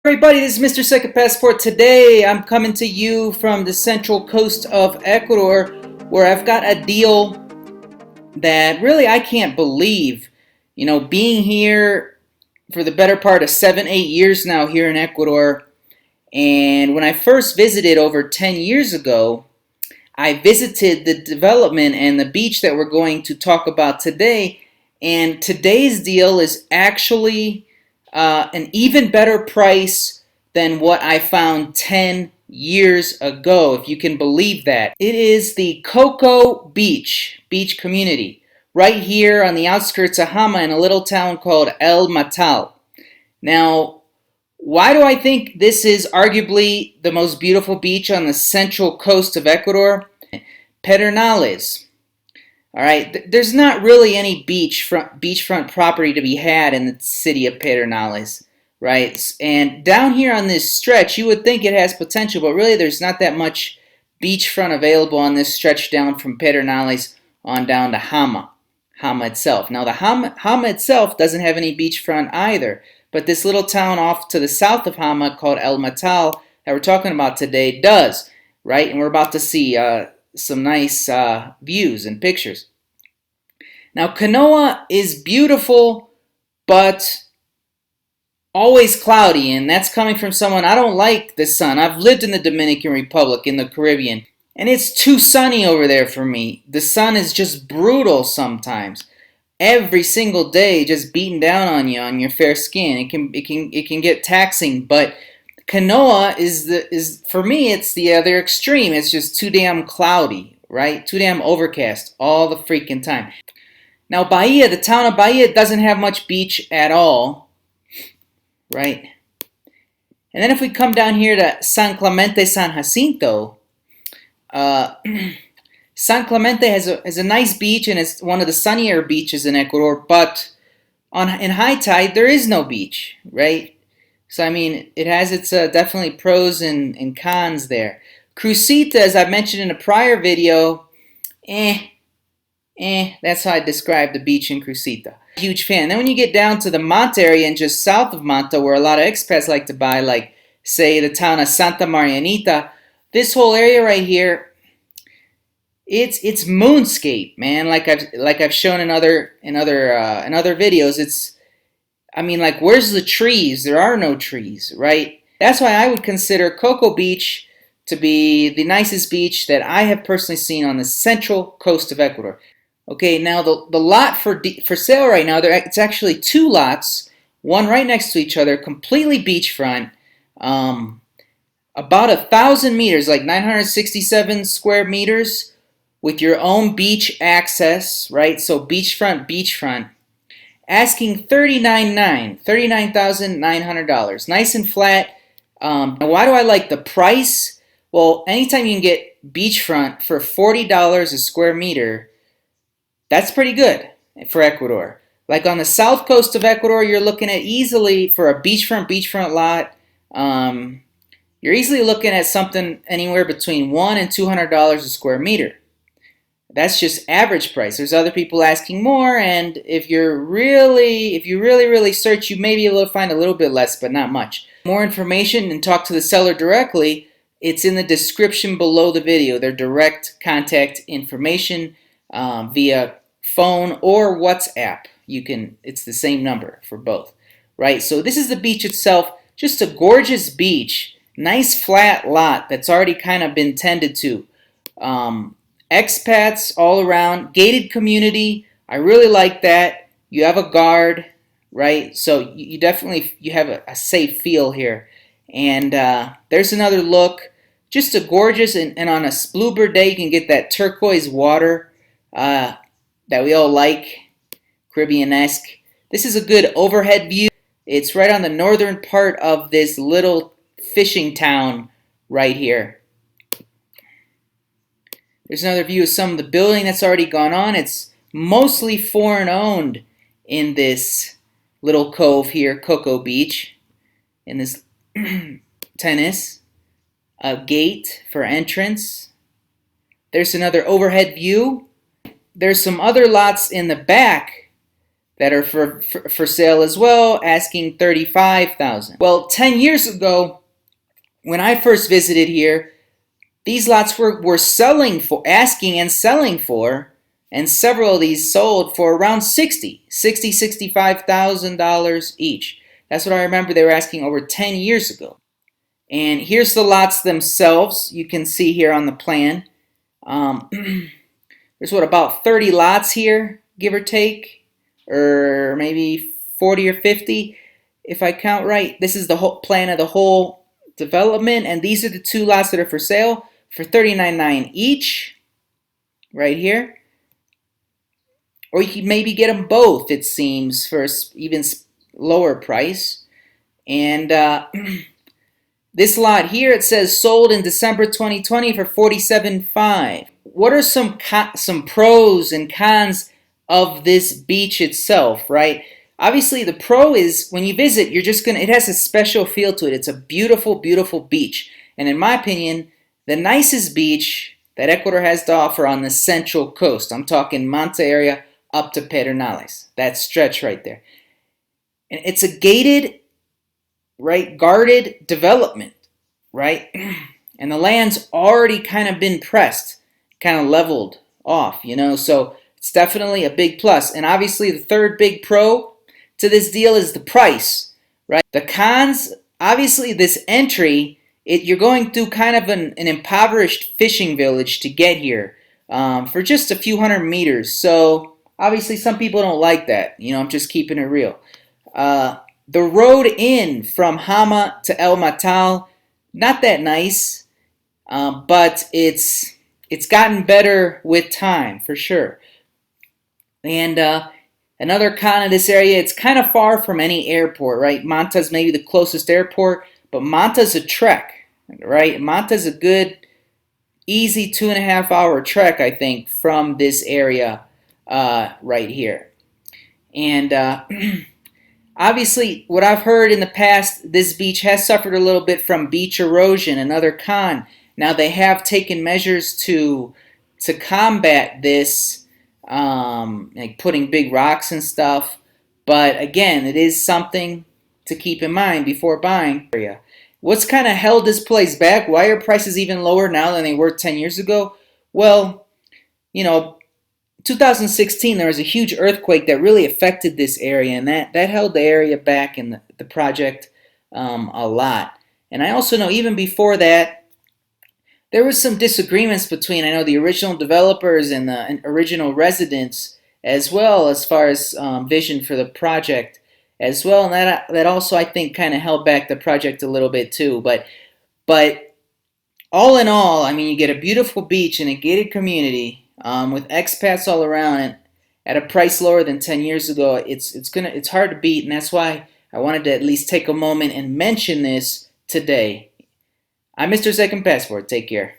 Everybody, this is Mr. Second Passport. Today I'm coming to you from the central coast of Ecuador, where I've got a deal that really I can't believe. You know, being here for the better part of 7-8 years now here in Ecuador, and when I first visited over 10 years ago, I visited the development and the beach that we're going to talk about today, and today's deal is actually an even better price than what I found 10 years ago, if you can believe that. It is the COCO beach community right here on the outskirts of Hama in a little town called El Matal. Now, why do I think this is arguably the most beautiful beach on the central coast of Ecuador? Pedernales. All right, there's not really any beachfront property to be had in the city of Pedernales, right? And down here on this stretch, you would think it has potential, but really there's not that much beachfront available on this stretch down from Pedernales on down to Hama itself. Now the Hama itself doesn't have any beachfront either, but this little town off to the south of Hama called El Matal that we're talking about today does, right? And we're about to see some nice views and pictures. Now, Canoa is beautiful, but always cloudy, and that's coming from someone, I don't like the sun. I've lived in the Dominican Republic in the Caribbean, and it's too sunny over there for me. The sun is just brutal sometimes. Every single day, just beating down on you on your fair skin. It can get taxing, but Canoa is for me, it's the other extreme. It's just too damn cloudy, right? Too damn overcast all the freaking time. Now Bahia, the town of Bahia, doesn't have much beach at all, right? And then if we come down here to San Clemente, San Jacinto, San Clemente has a nice beach, and it's one of the sunnier beaches in Ecuador, but in high tide there is no beach, right? So, I mean, it has its definitely pros and cons there. Crucita, as I mentioned in a prior video, that's how I describe the beach in Crucita. Huge fan. Then when you get down to the Manta area and just south of Manta, where a lot of expats like to buy, like, say, the town of Santa Marianita, this whole area right here, it's moonscape, man. Like I've shown in other videos, it's, I mean, like, where's the trees? There are no trees, right? That's why I would consider COCO Beach to be the nicest beach that I have personally seen on the central coast of Ecuador. Okay, now the lot for sale right now, it's actually two lots, one right next to each other, completely beachfront, about 1,000 meters, like 967 square meters, with your own beach access, right? So beachfront. Asking $39,900. Nice and flat. Why do I like the price? Well, anytime you can get beachfront for $40 a square meter, that's pretty good for Ecuador. Like on the south coast of Ecuador, you're looking at easily, for a beachfront lot, you're easily looking at something anywhere between $100 and $200 a square meter. That's just average price. There's other people asking more, and if you really search, you may be able to find a little bit less, but not much. More information and talk to the seller directly, it's in the description below the video. Their direct contact information via phone or WhatsApp. It's the same number for both, right? So this is the beach itself, just a gorgeous beach, nice flat lot that's already kind of been tended to. Expats all around, gated community. I really like that. You have a guard, right? So you definitely have a safe feel here. And there's another look. Just a gorgeous, and on a bluebird day, you can get that turquoise water that we all like, Caribbean-esque. This is a good overhead view. It's right on the northern part of this little fishing town right here. There's another view of some of the building that's already gone on. It's mostly foreign owned in this little cove here, COCO Beach, in this tennis. A gate for entrance. There's another overhead view. There's some other lots in the back that are for sale as well, asking $35,000. Well, 10 years ago, when I first visited here, these lots were selling for, asking and selling for, and several of these sold for around $65,000 each. That's what I remember they were asking over 10 years ago. And here's the lots themselves. You can see here on the plan. There's about 30 lots here, give or take, or maybe 40 or 50 if I count right. This is the whole plan of the whole development, and these are the two lots that are for sale for $39,900 each, right here. Or you can maybe get them both, it seems, for even lower price. And this lot here, it says sold in December 2020 for $47,500. What are some pros and cons of this beach itself, right? Obviously, the pro is when you visit, you're just gonna, it has a special feel to it. It's a beautiful, beautiful beach. And in my opinion, the nicest beach that Ecuador has to offer on the central coast. I'm talking Manta area up to Pedernales. That stretch right there. And it's a gated, right, guarded development, right? And the land's already kind of been pressed, kind of leveled off, you know, so it's definitely a big plus. And obviously the third big pro to this deal is the price, right? The cons, obviously this entry, you're going through kind of an impoverished fishing village to get here for just a few hundred meters. So obviously some people don't like that, you know, I'm just keeping it real. The road in from Hama to El Matal, not that nice, but it's gotten better with time for sure. And another con of this area, it's kind of far from any airport, right? Manta's maybe the closest airport, but Manta's a trek, right? Manta's a good, easy 2.5 hour trek, I think, from this area right here. And obviously, what I've heard in the past, this beach has suffered a little bit from beach erosion, another con. Now they have taken measures to combat this, like putting big rocks and stuff. But again, it is something to keep in mind before buying. What's kind of held this place back? Why are prices even lower now than they were 10 years ago? Well, you know, 2016 there was a huge earthquake that really affected this area, and that held the area back in the project a lot. And I also know even before that there was some disagreements between, I know, the original developers and the original residents, as well, as far as vision for the project as well, and that also I think kind of held back the project a little bit too. But all in all, I mean, you get a beautiful beach in a gated community with expats all around, and at a price lower than 10 years ago. It's hard to beat, and that's why I wanted to at least take a moment and mention this today. I'm Mr. Second Passport. Take care.